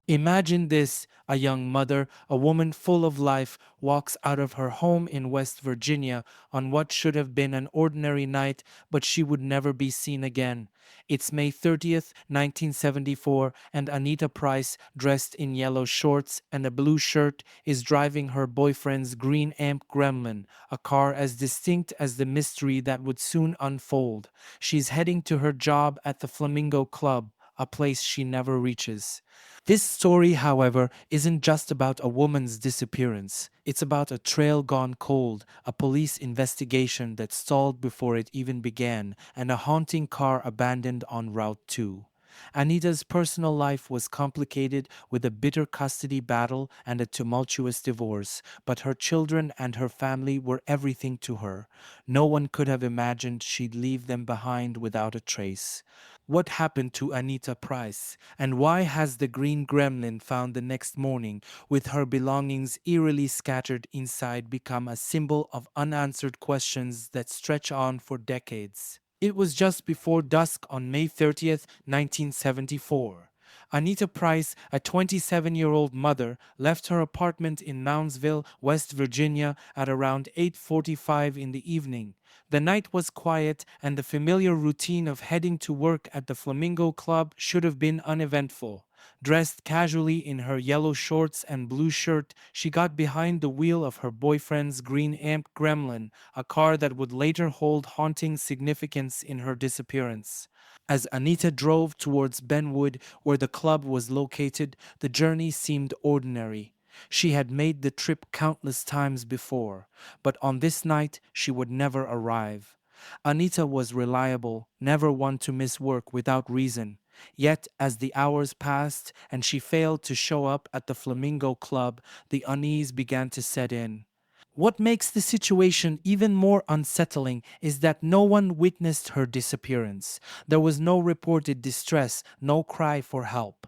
Imagine this: a young mother, a woman full of life, walks out of her home in West Virginia on what should have been an ordinary night, but she would never be seen again. It's May 30th, 1974, and Annita Price, dressed in yellow shorts and a blue shirt, is driving her boyfriend's green AMC Gremlin, a car as distinct as the mystery that would soon unfold. She's heading to her job at the Flamingo Club, a place she never reaches. This story, however, isn't just about a woman's disappearance. It's about a trail gone cold, a police investigation that stalled before it even began, and a haunting car abandoned on Route 2. Anita's personal life was complicated with a bitter custody battle and a tumultuous divorce, but her children and her family were everything to her. No one could have imagined she'd leave them behind without a trace. What happened to Anita Price, and why has the Green Gremlin found the next morning, with her belongings eerily scattered inside, become a symbol of unanswered questions that stretch on for decades? It was just before dusk on May 30th, 1974. Anita Price, a 27-year-old mother, left her apartment in Moundsville, West Virginia at around 8:45 in the evening. The night was quiet, and the familiar routine of heading to work at the Flamingo Club should have been uneventful. Dressed casually in her yellow shorts and blue shirt, she got behind the wheel of her boyfriend's green AMC Gremlin, a car that would later hold haunting significance in her disappearance. As Anita drove towards Benwood, where the club was located, the journey seemed ordinary. She had made the trip countless times before, but on this night she would never arrive. Anita was reliable, never one to miss work without reason. Yet, as the hours passed and she failed to show up at the Flamingo Club, the unease began to set in. What makes the situation even more unsettling is that no one witnessed her disappearance. There was no reported distress, no cry for help.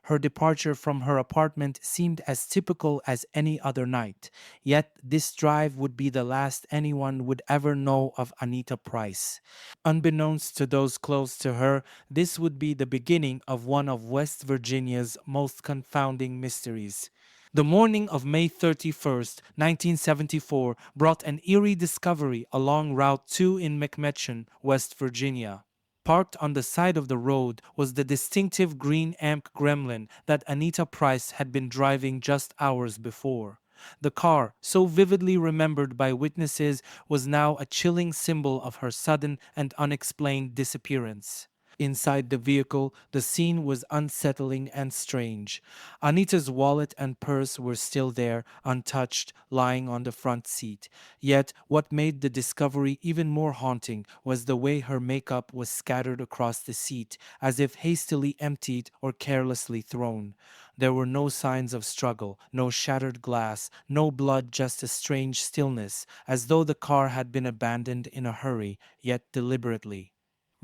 Her departure from her apartment seemed as typical as any other night, yet this drive would be the last anyone would ever know of Anita Price. Unbeknownst to those close to her, this would be the beginning of one of West Virginia's most confounding mysteries. The morning of May 31st, 1974, brought an eerie discovery along Route 2 in McMechen, West Virginia. Parked on the side of the road was the distinctive green AMC Gremlin that Anita Price had been driving just hours before. The car, so vividly remembered by witnesses, was now a chilling symbol of her sudden and unexplained disappearance. Inside the vehicle, the scene was unsettling and strange. Anita's wallet and purse were still there, untouched, lying on the front seat. Yet, what made the discovery even more haunting was the way her makeup was scattered across the seat, as if hastily emptied or carelessly thrown. There were no signs of struggle, no shattered glass, no blood, just a strange stillness, as though the car had been abandoned in a hurry, yet deliberately.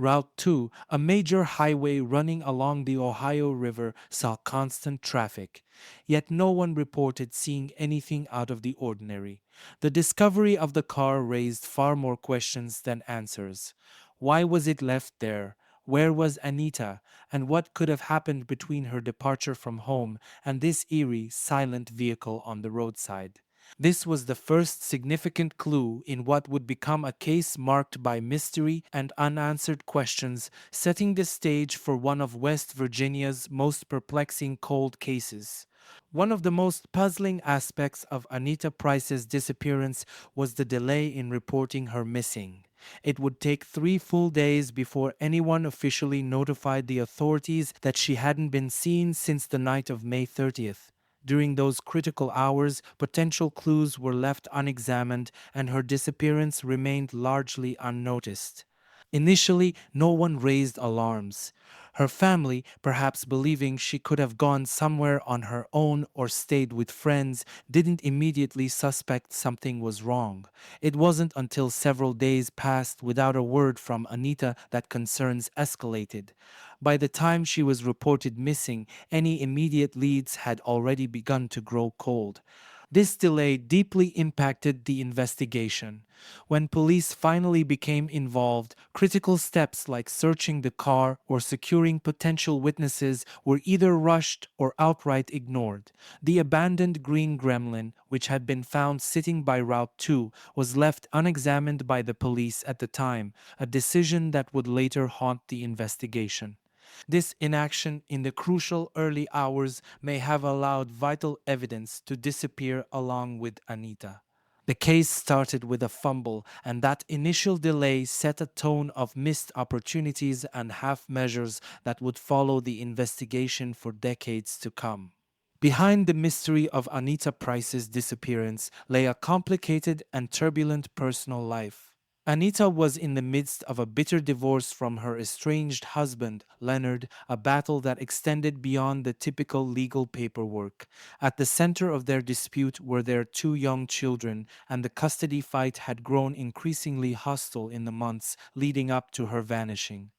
Route 2, a major highway running along the Ohio River, saw constant traffic, yet no one reported seeing anything out of the ordinary. The discovery of the car raised far more questions than answers. Why was it left there? Where was Anita? And what could have happened between her departure from home and this eerie, silent vehicle on the roadside? This was the first significant clue in what would become a case marked by mystery and unanswered questions, setting the stage for one of West Virginia's most perplexing cold cases. One of the most puzzling aspects of Anita Price's disappearance was the delay in reporting her missing. It would take 3 full days before anyone officially notified the authorities that she hadn't been seen since the night of May 30th. During those critical hours, potential clues were left unexamined and her disappearance remained largely unnoticed. Initially, no one raised alarms. Her family, perhaps believing she could have gone somewhere on her own or stayed with friends, didn't immediately suspect something was wrong. It wasn't until several days passed without a word from Anita that concerns escalated. By the time she was reported missing, any immediate leads had already begun to grow cold. This delay deeply impacted the investigation. When police finally became involved, critical steps like searching the car or securing potential witnesses were either rushed or outright ignored. The abandoned green gremlin, which had been found sitting by Route 2, was left unexamined by the police at the time, a decision that would later haunt the investigation. This inaction in the crucial early hours may have allowed vital evidence to disappear along with Anita. The case started with a fumble, and that initial delay set a tone of missed opportunities and half measures that would follow the investigation for decades to come. Behind the mystery of Anita Price's disappearance lay a complicated and turbulent personal life. Anita was in the midst of a bitter divorce from her estranged husband, Leonard, a battle that extended beyond the typical legal paperwork. At the center of their dispute were their two young children, and the custody fight had grown increasingly hostile in the months leading up to her vanishing.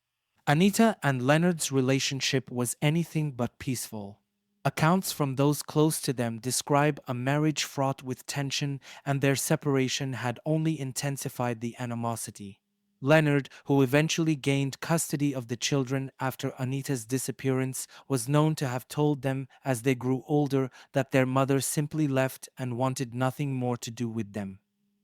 Anita and Leonard's relationship was anything but peaceful. Accounts from those close to them describe a marriage fraught with tension, and their separation had only intensified the animosity. Leonard, who eventually gained custody of the children after Anita's disappearance, was known to have told them as they grew older that their mother simply left and wanted nothing more to do with them.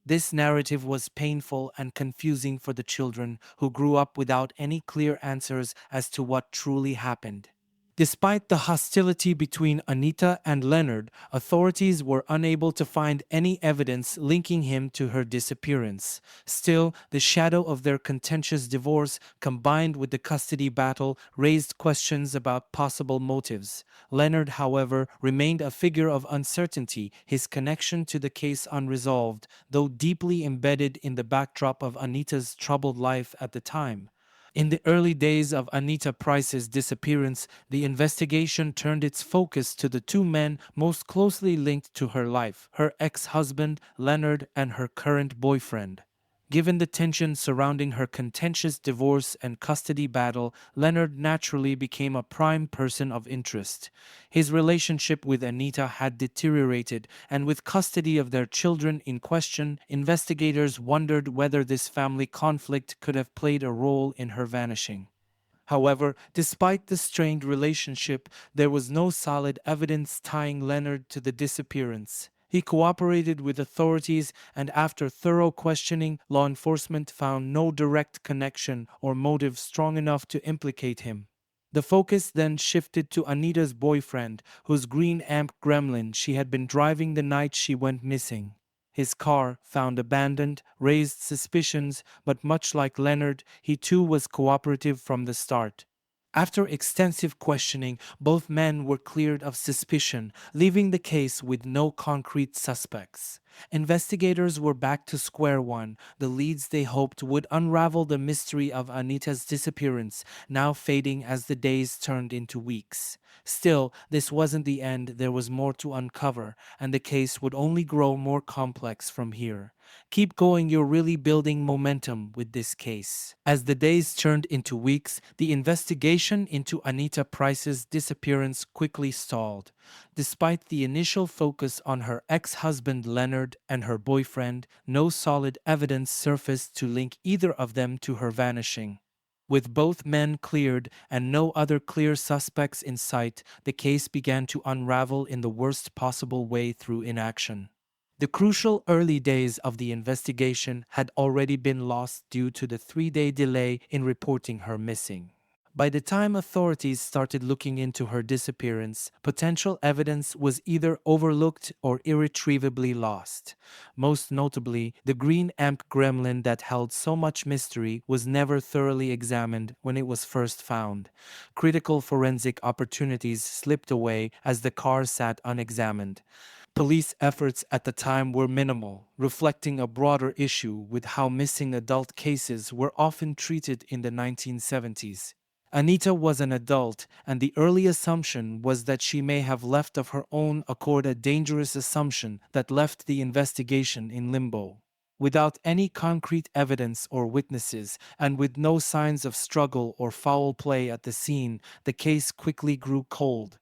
This narrative was painful and confusing for the children, who grew up without any clear answers as to what truly happened. Despite the hostility between Anita and Leonard, authorities were unable to find any evidence linking him to her disappearance. Still, the shadow of their contentious divorce, combined with the custody battle, raised questions about possible motives. Leonard, however, remained a figure of uncertainty, his connection to the case unresolved, though deeply embedded in the backdrop of Anita's troubled life at the time. In the early days of Anita Price's disappearance, the investigation turned its focus to the two men most closely linked to her life, her ex-husband, Leonard, and her current boyfriend. Given the tension surrounding her contentious divorce and custody battle, Leonard naturally became a prime person of interest. His relationship with Anita had deteriorated, and with custody of their children in question, investigators wondered whether this family conflict could have played a role in her vanishing. However, despite the strained relationship, there was no solid evidence tying Leonard to the disappearance. He cooperated with authorities, and after thorough questioning, law enforcement found no direct connection or motive strong enough to implicate him. The focus then shifted to Anita's boyfriend, whose green amp gremlin she had been driving the night she went missing. His car, found abandoned, raised suspicions, but much like Leonard, he too was cooperative from the start. After extensive questioning, both men were cleared of suspicion, leaving the case with no concrete suspects. Investigators were back to square one, the leads they hoped would unravel the mystery of Anita's disappearance, now fading as the days turned into weeks. Still, this wasn't the end, there was more to uncover, and the case would only grow more complex from here. Keep going, you're really building momentum with this case. As the days turned into weeks, the investigation into Anita Price's disappearance quickly stalled. Despite the initial focus on her ex-husband Leonard and her boyfriend, no solid evidence surfaced to link either of them to her vanishing. With both men cleared and no other clear suspects in sight, the case began to unravel in the worst possible way through inaction. The crucial early days of the investigation had already been lost due to the 3-day delay in reporting her missing. By the time authorities started looking into her disappearance, potential evidence was either overlooked or irretrievably lost. Most notably, the green amp gremlin that held so much mystery was never thoroughly examined when it was first found. Critical forensic opportunities slipped away as the car sat unexamined. Police efforts at the time were minimal, reflecting a broader issue with how missing adult cases were often treated in the 1970s. Anita was an adult, and the early assumption was that she may have left of her own accord, a dangerous assumption that left the investigation in limbo. Without any concrete evidence or witnesses, and with no signs of struggle or foul play at the scene, the case quickly grew cold.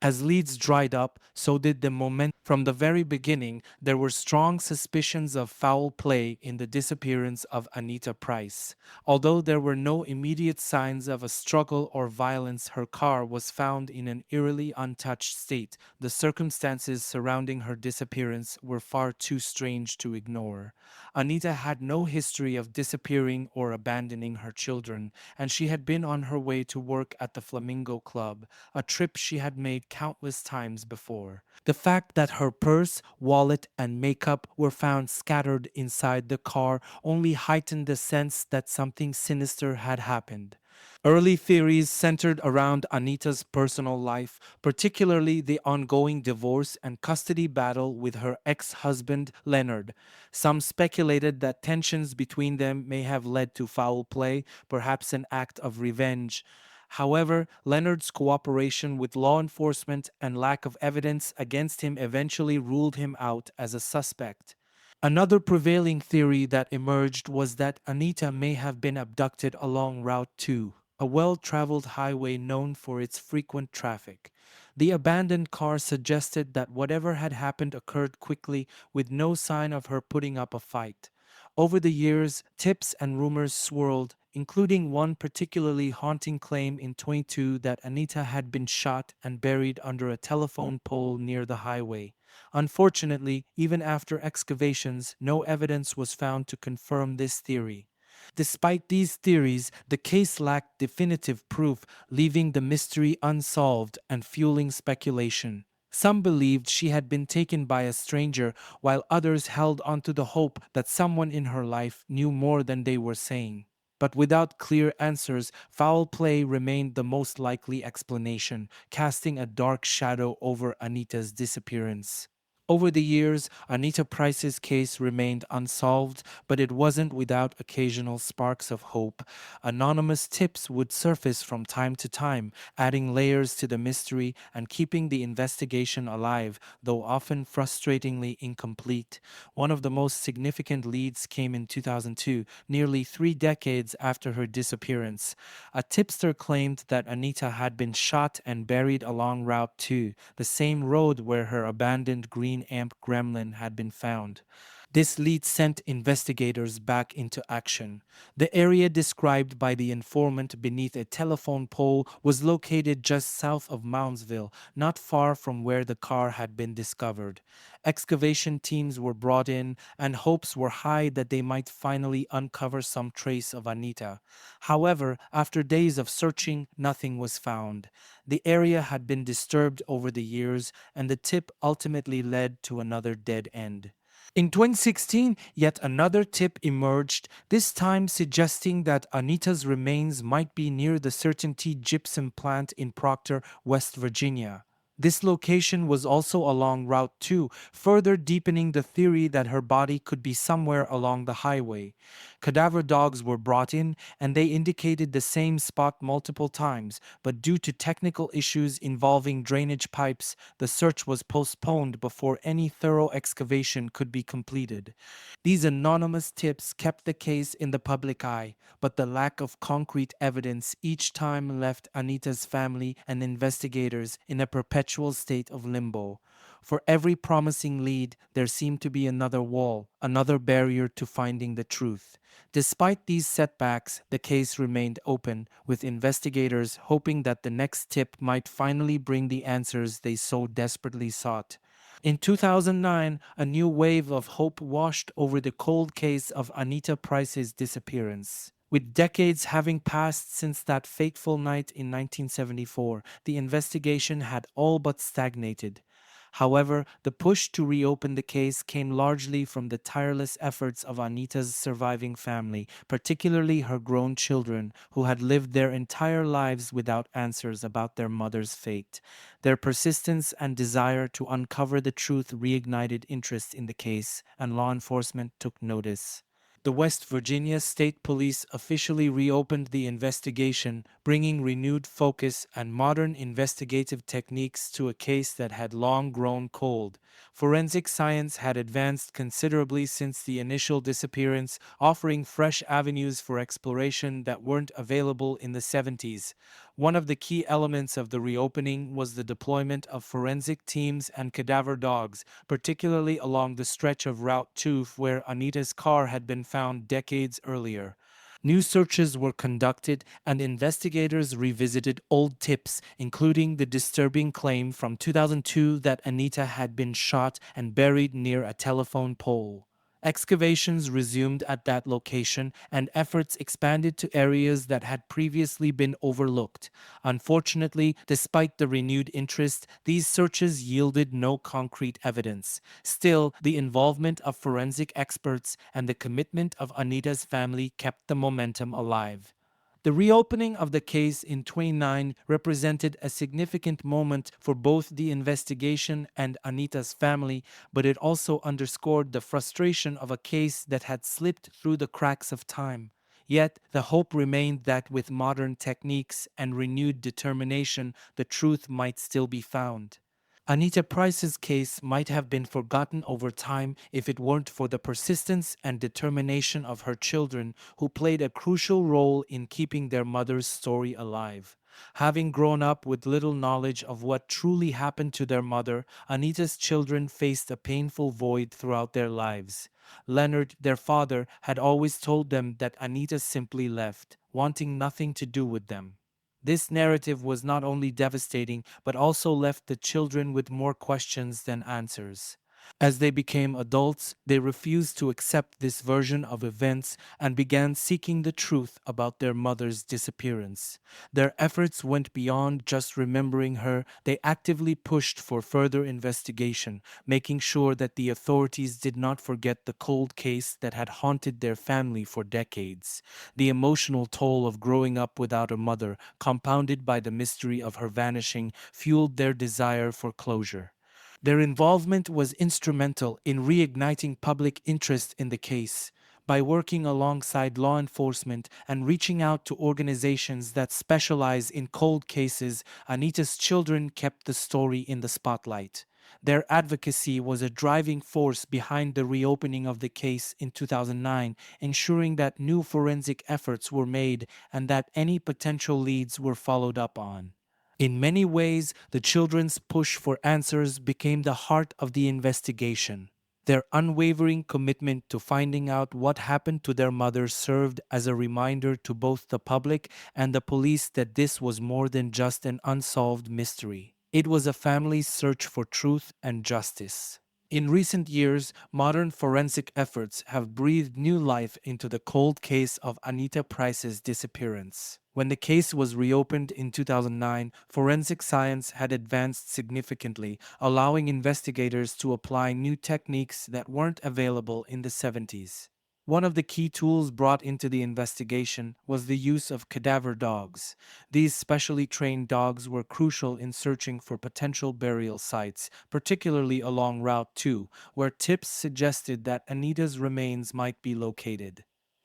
As leads dried up, so did the momentum. From the very beginning, there were strong suspicions of foul play in the disappearance of Annita Price. Although there were no immediate signs of a struggle or violence, her car was found in an eerily untouched state. The circumstances surrounding her disappearance were far too strange to ignore. Anita had no history of disappearing or abandoning her children, and she had been on her way to work at the Flamingo Club, a trip she had made countless times before. The fact that her purse, wallet, and makeup were found scattered inside the car only heightened the sense that something sinister had happened. Early theories centered around Anita's personal life, particularly the ongoing divorce and custody battle with her ex husband, Leonard. Some speculated that tensions between them may have led to foul play, perhaps an act of revenge. However, Leonard's cooperation with law enforcement and lack of evidence against him eventually ruled him out as a suspect. Another prevailing theory that emerged was that Anita may have been abducted along Route 2, a well traveled highway known for its frequent traffic. The abandoned car suggested that whatever had happened occurred quickly, with no sign of her putting up a fight. Over the years, tips and rumors swirled, including one particularly haunting claim in 22 that Anita had been shot and buried under a telephone pole near the highway. Unfortunately, even after excavations, no evidence was found to confirm this theory. Despite these theories, the case lacked definitive proof, leaving the mystery unsolved and fueling speculation. Some believed she had been taken by a stranger, while others held onto the hope that someone in her life knew more than they were saying. But without clear answers, foul play remained the most likely explanation, casting a dark shadow over Anita's disappearance. Over the years, Anita Price's case remained unsolved, but it wasn't without occasional sparks of hope. Anonymous tips would surface from time to time, adding layers to the mystery and keeping the investigation alive, though often frustratingly incomplete. One of the most significant leads came in 2002, nearly 3 decades after her disappearance. A tipster claimed that Anita had been shot and buried along Route 2, the same road where her abandoned green AMC Gremlin had been found. This lead sent investigators back into action. The area described by the informant beneath a telephone pole was located just south of Moundsville, not far from where the car had been discovered. Excavation teams were brought in, and hopes were high that they might finally uncover some trace of Anita. However, after days of searching, nothing was found. The area had been disturbed over the years, and the tip ultimately led to another dead end. In 2016, yet another tip emerged, this time suggesting that Anita's remains might be near the Certainty gypsum plant in Proctor, West Virginia. This location was also along Route 2, further deepening the theory that her body could be somewhere along the highway. Cadaver dogs were brought in, and they indicated the same spot multiple times, but due to technical issues involving drainage pipes, the search was postponed before any thorough excavation could be completed. These anonymous tips kept the case in the public eye, but the lack of concrete evidence each time left Anita's family and investigators in a perpetual state of limbo. For every promising lead, there seemed to be another wall, another barrier to finding the truth. Despite these setbacks, the case remained open, with investigators hoping that the next tip might finally bring the answers they so desperately sought. In 2009, a new wave of hope washed over the cold case of Anita Price's disappearance. With decades having passed since that fateful night in 1974, the investigation had all but stagnated. However, the push to reopen the case came largely from the tireless efforts of Anita's surviving family, particularly her grown children, who had lived their entire lives without answers about their mother's fate. Their persistence and desire to uncover the truth reignited interest in the case, and law enforcement took notice. The West Virginia State Police officially reopened the investigation, bringing renewed focus and modern investigative techniques to a case that had long grown cold. Forensic science had advanced considerably since the initial disappearance, offering fresh avenues for exploration that weren't available in the 70s. One of the key elements of the reopening was the deployment of forensic teams and cadaver dogs, particularly along the stretch of Route 2 where Anita's car had been found decades earlier. New searches were conducted, and investigators revisited old tips, including the disturbing claim from 2002 that Anita had been shot and buried near a telephone pole. Excavations resumed at that location, and efforts expanded to areas that had previously been overlooked. Unfortunately, despite the renewed interest, these searches yielded no concrete evidence. Still, the involvement of forensic experts and the commitment of Anita's family kept the momentum alive. The reopening of the case in 29 represented a significant moment for both the investigation and Anita's family, but it also underscored the frustration of a case that had slipped through the cracks of time. Yet, the hope remained that with modern techniques and renewed determination, the truth might still be found. Anita Price's case might have been forgotten over time if it weren't for the persistence and determination of her children, who played a crucial role in keeping their mother's story alive. Having grown up with little knowledge of what truly happened to their mother, Anita's children faced a painful void throughout their lives. Leonard, their father, had always told them that Anita simply left, wanting nothing to do with them. This narrative was not only devastating, but also left the children with more questions than answers. As they became adults, they refused to accept this version of events and began seeking the truth about their mother's disappearance. Their efforts went beyond just remembering her, they actively pushed for further investigation, making sure that the authorities did not forget the cold case that had haunted their family for decades. The emotional toll of growing up without a mother, compounded by the mystery of her vanishing, fueled their desire for closure. Their involvement was instrumental in reigniting public interest in the case. By working alongside law enforcement and reaching out to organizations that specialize in cold cases, Anita's children kept the story in the spotlight. Their advocacy was a driving force behind the reopening of the case in 2009, ensuring that new forensic efforts were made and that any potential leads were followed up on. In many ways, the children's push for answers became the heart of the investigation. Their unwavering commitment to finding out what happened to their mother served as a reminder to both the public and the police that this was more than just an unsolved mystery. It was a family's search for truth and justice. In recent years, modern forensic efforts have breathed new life into the cold case of Anita Price's disappearance. When the case was reopened in 2009, forensic science had advanced significantly, allowing investigators to apply new techniques that weren't available in the 70s. One of the key tools brought into the investigation was the use of cadaver dogs. These specially trained dogs were crucial in searching for potential burial sites, particularly along Route 2, where tips suggested that Anita's remains might be located.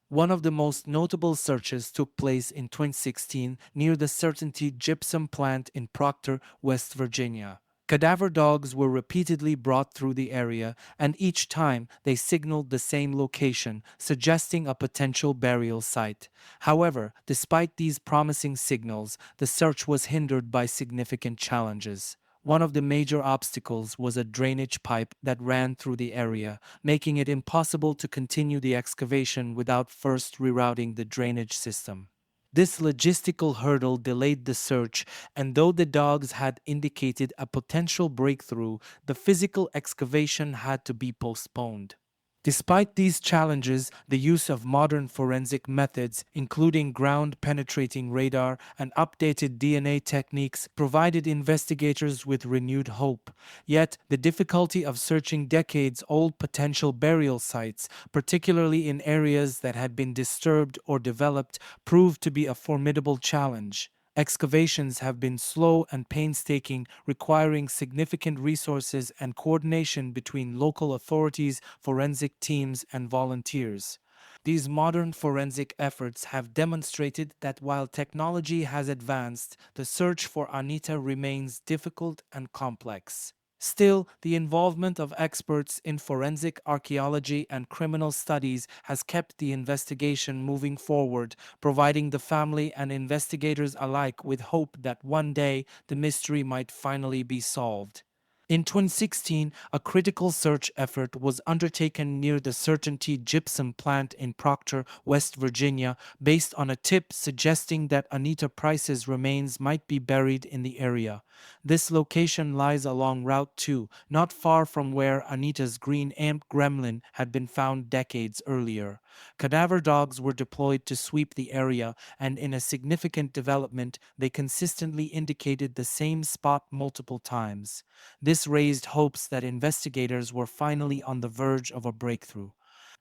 One of the most notable searches took place in 2016 near the Certainty gypsum plant in Proctor, West Virginia. Cadaver dogs were repeatedly brought through the area, and each time they signaled the same location, suggesting a potential burial site. However, despite these promising signals, the search was hindered by significant challenges. One of the major obstacles was a drainage pipe that ran through the area, making it impossible to continue the excavation without first rerouting the drainage system. This logistical hurdle delayed the search, and though the dogs had indicated a potential breakthrough, the physical excavation had to be postponed. Despite these challenges, the use of modern forensic methods, including ground-penetrating radar and updated DNA techniques, provided investigators with renewed hope. Yet, the difficulty of searching decades-old potential burial sites, particularly in areas that had been disturbed or developed, proved to be a formidable challenge. Excavations have been slow and painstaking, requiring significant resources and coordination between local authorities, forensic teams, and volunteers. These modern forensic efforts have demonstrated that while technology has advanced, the search for Anita remains difficult and complex. Still, the involvement of experts in forensic archaeology and criminal studies has kept the investigation moving forward, providing the family and investigators alike with hope that one day the mystery might finally be solved. In 2016, a critical search effort was undertaken near the Certainty Gypsum plant in Proctor, West Virginia, based on a tip suggesting that Anita Price's remains might be buried in the area. This location lies along Route 2, not far from where Anita's green AMC Gremlin had been found decades earlier. Cadaver dogs were deployed to sweep the area, and in a significant development, they consistently indicated the same spot multiple times. This raised hopes that investigators were finally on the verge of a breakthrough.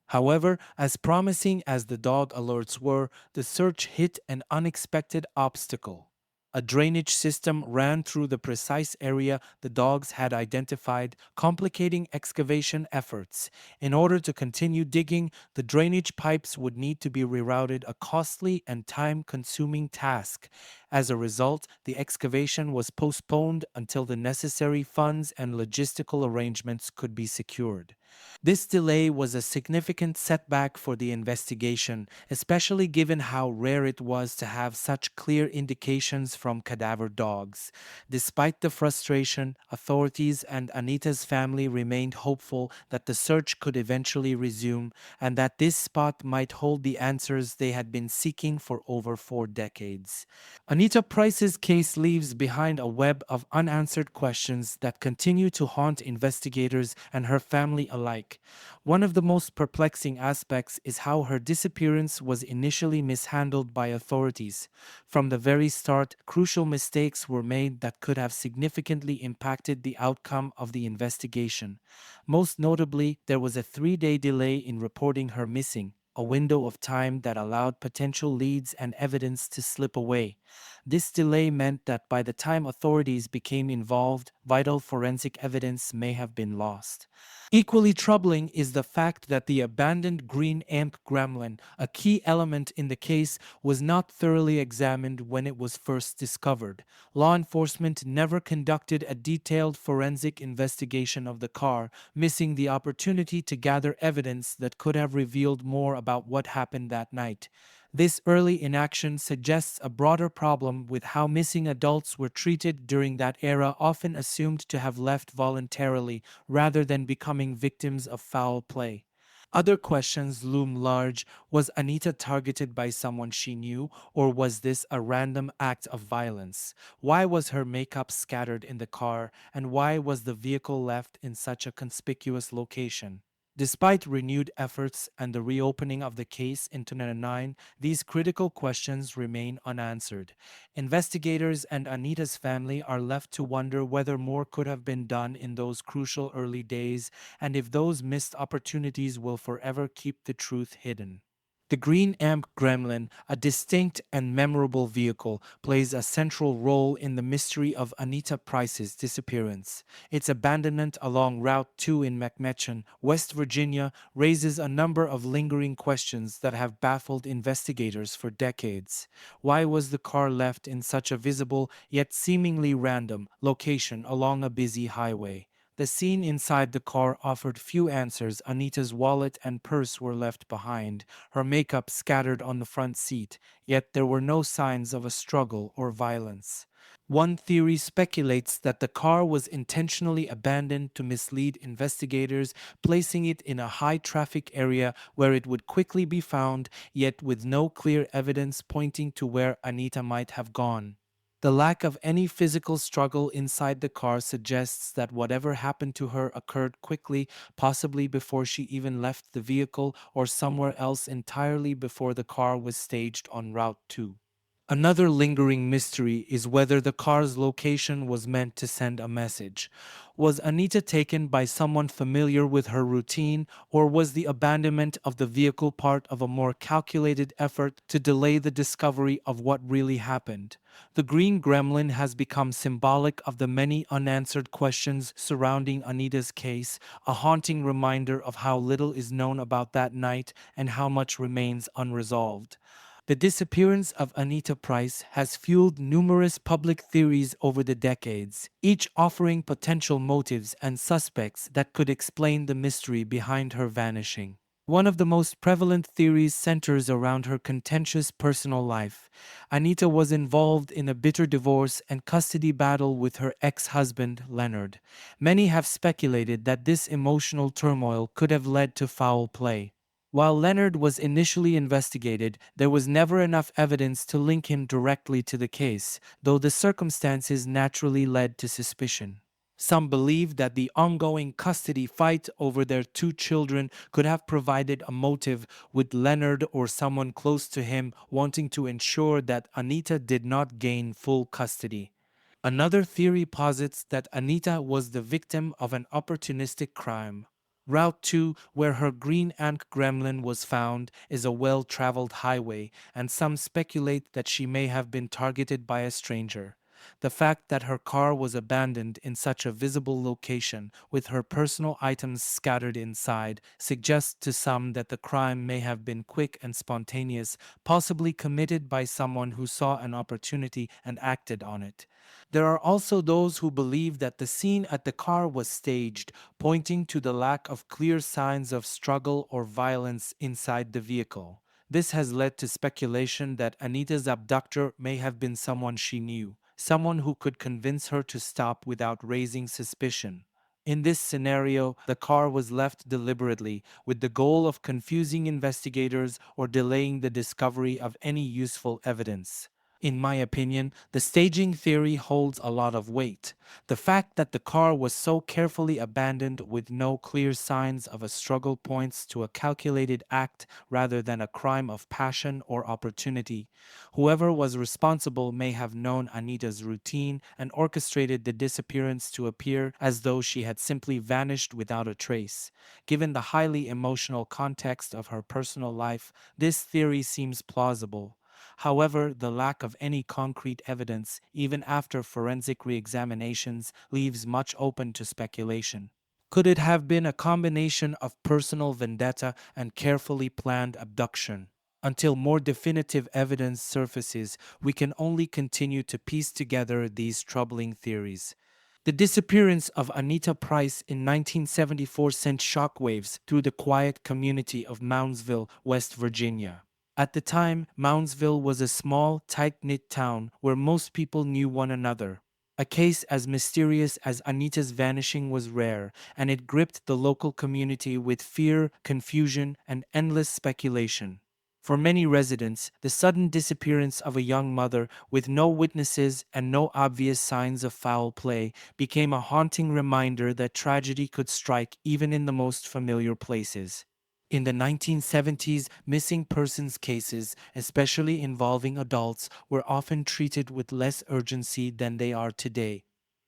However, as promising as the dog alerts were, the search hit an unexpected obstacle. A drainage system ran through the precise area the dogs had identified, complicating excavation efforts. In order to continue digging, the drainage pipes would need to be rerouted, a costly and time consuming task. As a result, the excavation was postponed until the necessary funds and logistical arrangements could be secured. This delay was a significant setback for the investigation, especially given how rare it was to have such clear indications from cadaver dogs. Despite the frustration, authorities and Anita's family remained hopeful that the search could eventually resume and that this spot might hold the answers they had been seeking for over 4 decades. Anita Price's case leaves behind a web of unanswered questions that continue to haunt investigators and her family alike. One of the most perplexing aspects is how her disappearance was initially mishandled by authorities. From the very start, crucial mistakes were made that could have significantly impacted the outcome of the investigation. Most notably, there was a 3-day delay in reporting her missing, a window of time that allowed potential leads and evidence to slip away. This delay meant that by the time authorities became involved, vital forensic evidence may have been lost. Equally troubling is the fact that the abandoned green amp gremlin, a key element in the case, was not thoroughly examined when it was first discovered. Law enforcement never conducted a detailed forensic investigation of the car, missing the opportunity to gather evidence that could have revealed more about what happened that night. This early inaction suggests a broader problem with how missing adults were treated during that era, often assumed to have left voluntarily rather than becoming victims of foul play. Other questions loom large. Was Anita targeted by someone she knew, or was this a random act of violence? Why was her makeup scattered in the car, and why was the vehicle left in such a conspicuous location? Despite renewed efforts and the reopening of the case in 2009, these critical questions remain unanswered. Investigators and Anita's family are left to wonder whether more could have been done in those crucial early days and if those missed opportunities will forever keep the truth hidden. The Green Amp Gremlin, a distinct and memorable vehicle, plays a central role in the mystery of Anita Price's disappearance. Its abandonment along Route 2 in McMechen, West Virginia, raises a number of lingering questions that have baffled investigators for decades. Why was the car left in such a visible, yet seemingly random, location along a busy highway? The scene inside the car offered few answers. Anita's wallet and purse were left behind, her makeup scattered on the front seat, yet there were no signs of a struggle or violence. One theory speculates that the car was intentionally abandoned to mislead investigators, placing it in a high traffic area where it would quickly be found, yet with no clear evidence pointing to where Anita might have gone. The lack of any physical struggle inside the car suggests that whatever happened to her occurred quickly, possibly before she even left the vehicle or somewhere else entirely before the car was staged on Route 2. Another lingering mystery is whether the car's location was meant to send a message. Was Anita taken by someone familiar with her routine, or was the abandonment of the vehicle part of a more calculated effort to delay the discovery of what really happened? The Green Gremlin has become symbolic of the many unanswered questions surrounding Anita's case, a haunting reminder of how little is known about that night and how much remains unresolved. The disappearance of Annita Price has fueled numerous public theories over the decades, each offering potential motives and suspects that could explain the mystery behind her vanishing. One of the most prevalent theories centers around her contentious personal life. Anita was involved in a bitter divorce and custody battle with her ex-husband, Leonard. Many have speculated that this emotional turmoil could have led to foul play. While Leonard was initially investigated, there was never enough evidence to link him directly to the case, though the circumstances naturally led to suspicion. Some believe that the ongoing custody fight over their two children could have provided a motive, with Leonard or someone close to him wanting to ensure that Anita did not gain full custody. Another theory posits that Anita was the victim of an opportunistic crime. Route 2, where her green ant gremlin was found, is a well-traveled highway, and some speculate that she may have been targeted by a stranger. The fact that her car was abandoned in such a visible location, with her personal items scattered inside, suggests to some that the crime may have been quick and spontaneous, possibly committed by someone who saw an opportunity and acted on it. There are also those who believe that the scene at the car was staged, pointing to the lack of clear signs of struggle or violence inside the vehicle. This has led to speculation that Anita's abductor may have been someone she knew, someone who could convince her to stop without raising suspicion. In this scenario, the car was left deliberately, with the goal of confusing investigators or delaying the discovery of any useful evidence. In my opinion, the staging theory holds a lot of weight. The fact that the car was so carefully abandoned with no clear signs of a struggle points to a calculated act rather than a crime of passion or opportunity. Whoever was responsible may have known Anita's routine and orchestrated the disappearance to appear as though she had simply vanished without a trace. Given the highly emotional context of her personal life, this theory seems plausible. However, the lack of any concrete evidence, even after forensic re-examinations, leaves much open to speculation. Could it have been a combination of personal vendetta and carefully planned abduction? Until more definitive evidence surfaces, we can only continue to piece together these troubling theories. The disappearance of Annita Price in 1974 sent shockwaves through the quiet community of Moundsville, West Virginia. At the time, Moundsville was a small, tight-knit town where most people knew one another. A case as mysterious as Anita's vanishing was rare, and it gripped the local community with fear, confusion, and endless speculation. For many residents, the sudden disappearance of a young mother with no witnesses and no obvious signs of foul play became a haunting reminder that tragedy could strike even in the most familiar places. In the 1970s, missing persons cases, especially involving adults, were often treated with less urgency than they are today.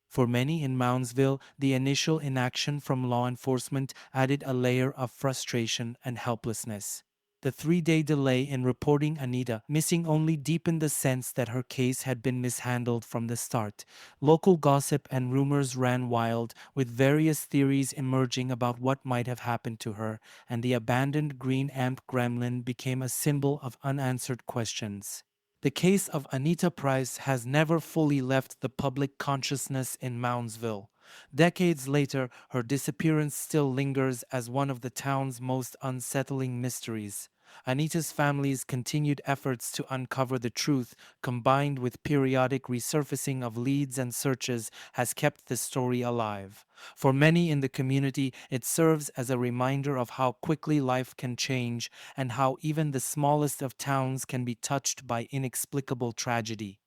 For many in Moundsville, the initial inaction from law enforcement added a layer of frustration and helplessness. The 3-day delay in reporting Anita missing only deepened the sense that her case had been mishandled from the start. Local gossip and rumors ran wild, with various theories emerging about what might have happened to her, and the abandoned green ant gremlin became a symbol of unanswered questions. The case of Annita Price has never fully left the public consciousness in Moundsville. Decades later, her disappearance still lingers as one of the town's most unsettling mysteries. Anita's family's continued efforts to uncover the truth, combined with periodic resurfacing of leads and searches, has kept the story alive. For many in the community, it serves as a reminder of how quickly life can change and how even the smallest of towns can be touched by inexplicable tragedy.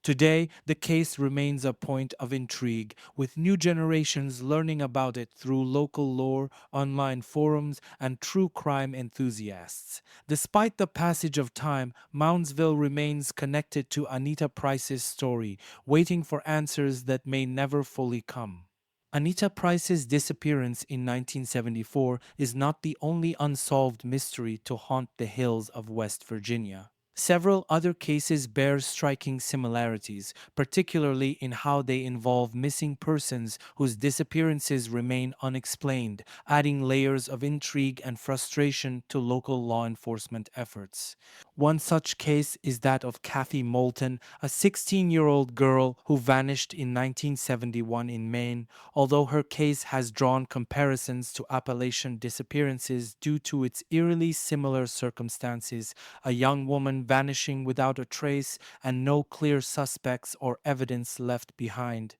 Today, the case remains a point of intrigue, with new generations learning about it through local lore, online forums, and true crime enthusiasts. Despite the passage of time, Moundsville remains connected to Anita Price's story, waiting for answers that may never fully come. Anita Price's disappearance in 1974 is not the only unsolved mystery to haunt the hills of West Virginia. Several other cases bear striking similarities, particularly in how they involve missing persons whose disappearances remain unexplained, adding layers of intrigue and frustration to local law enforcement efforts. One such case is that of Kathy Moulton, a 16-year-old girl who vanished in 1971 in Maine. Although her case has drawn comparisons to Appalachian disappearances due to its eerily similar circumstances, a young woman vanishing without a trace and no clear suspects or evidence left behind.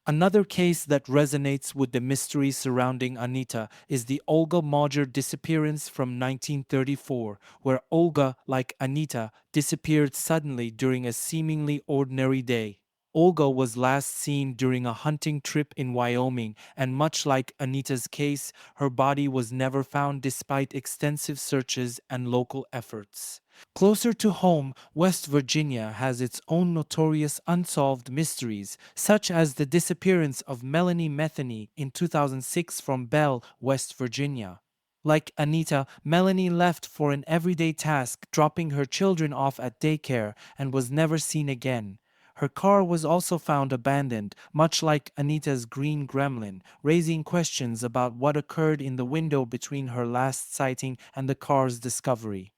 Another case that resonates with the mystery surrounding Anita is the Olga Mojer disappearance from 1934, where Olga, like Anita, disappeared suddenly during a seemingly ordinary day. Olga was last seen during a hunting trip in Wyoming, and much like Anita's case, her body was never found despite extensive searches and local efforts. Closer to home, West Virginia has its own notorious unsolved mysteries, such as the disappearance of Melanie Metheny in 2006 from Bell, West Virginia. Like Anita, Melanie left for an everyday task, dropping her children off at daycare, and was never seen again. Her car was also found abandoned, much like Anita's green gremlin, raising questions about what occurred in the window between her last sighting and the car's discovery.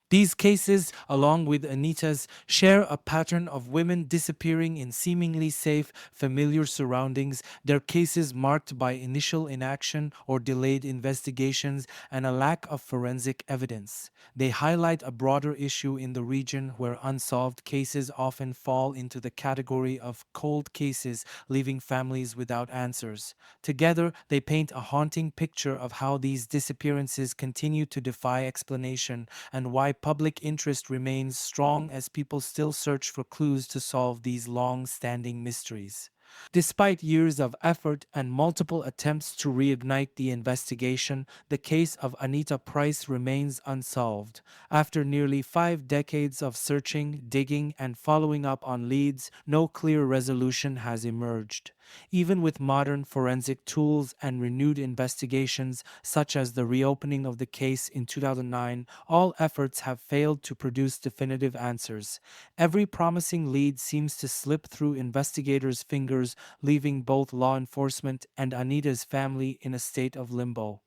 These cases, along with Anita's, share a pattern of women disappearing in seemingly safe, familiar surroundings, their cases marked by initial inaction or delayed investigations and a lack of forensic evidence. They highlight a broader issue in the region where unsolved cases often fall into the category of cold cases, leaving families without answers. Together, they paint a haunting picture of how these disappearances continue to defy explanation and why public interest remains strong as people still search for clues to solve these long standing mysteries. Despite years of effort and multiple attempts to reignite the investigation, the case of Annita Price remains unsolved. After nearly 5 decades of searching, digging, and following up on leads, no clear resolution has emerged. Even with modern forensic tools and renewed investigations, such as the reopening of the case in 2009, all efforts have failed to produce definitive answers. Every promising lead seems to slip through investigators' fingers, leaving both law enforcement and Anita's family in a state of limbo.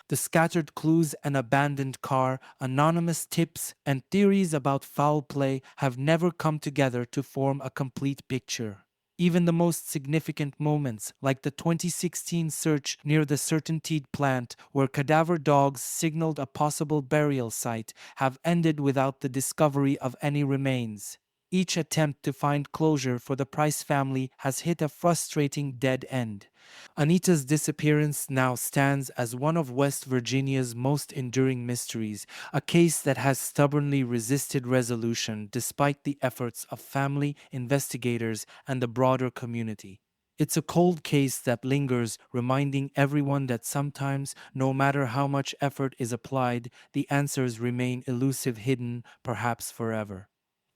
The scattered clues, an abandoned car, anonymous tips, and theories about foul play have never come together to form a complete picture. Even the most significant moments, like the 2016 search near the Certainteed plant where cadaver dogs signaled a possible burial site, have ended without the discovery of any remains. Each attempt to find closure for the Price family has hit a frustrating dead end. Anita's disappearance now stands as one of West Virginia's most enduring mysteries, a case that has stubbornly resisted resolution despite the efforts of family, investigators, and the broader community. It's a cold case that lingers, reminding everyone that sometimes, no matter how much effort is applied, the answers remain elusive, hidden, perhaps forever.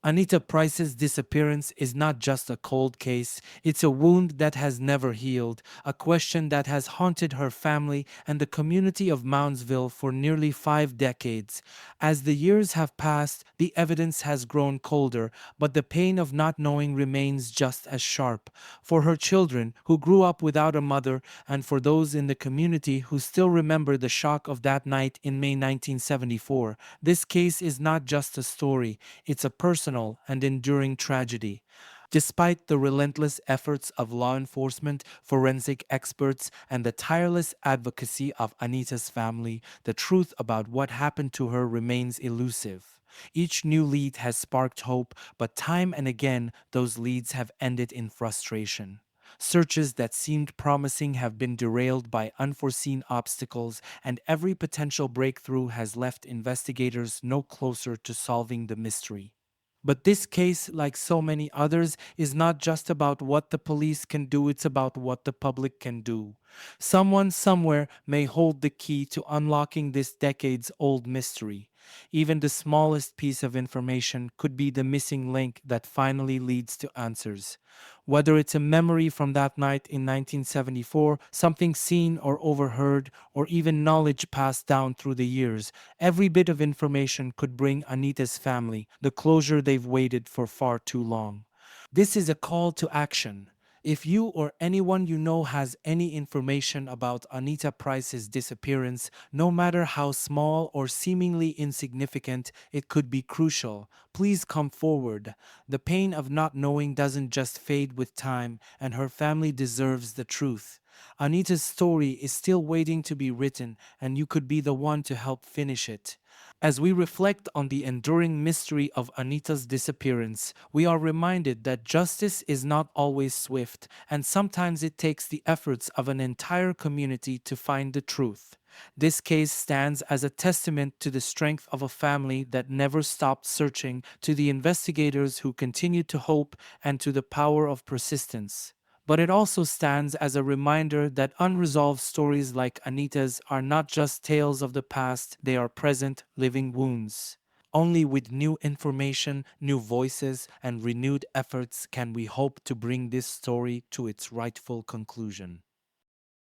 Anita Price's disappearance is not just a cold case, it's a wound that has never healed, a question that has haunted her family and the community of Moundsville for nearly 5 decades. As the years have passed, the evidence has grown colder, but the pain of not knowing remains just as sharp. For her children, who grew up without a mother, and for those in the community who still remember the shock of that night in May 1974, this case is not just a story. It's a personal and enduring tragedy. Despite the relentless efforts of law enforcement, forensic experts, and the tireless advocacy of Anita's family, the truth about what happened to her remains elusive. Each new lead has sparked hope, but time and again, those leads have ended in frustration. Searches that seemed promising have been derailed by unforeseen obstacles, and every potential breakthrough has left investigators no closer to solving the mystery. But this case, like so many others, is not just about what the police can do, it's about what the public can do. Someone somewhere may hold the key to unlocking this decades old mystery. Even the smallest piece of information could be the missing link that finally leads to answers. Whether it's a memory from that night in 1974, something seen or overheard, or even knowledge passed down through the years, every bit of information could bring Anita's family the closure they've waited for far too long. This is a call to action. If you or anyone you know has any information about Anita Price's disappearance, no matter how small or seemingly insignificant, it could be crucial. Please come forward. The pain of not knowing doesn't just fade with time, and her family deserves the truth. Anita's story is still waiting to be written, and you could be the one to help finish it. As we reflect on the enduring mystery of Anita's disappearance, we are reminded that justice is not always swift, and sometimes it takes the efforts of an entire community to find the truth. This case stands as a testament to the strength of a family that never stopped searching, to the investigators who continued to hope, and to the power of persistence. But it also stands as a reminder that unresolved stories like Anita's are not just tales of the past, they are present, living wounds. Only with new information, new voices, and renewed efforts can we hope to bring this story to its rightful conclusion.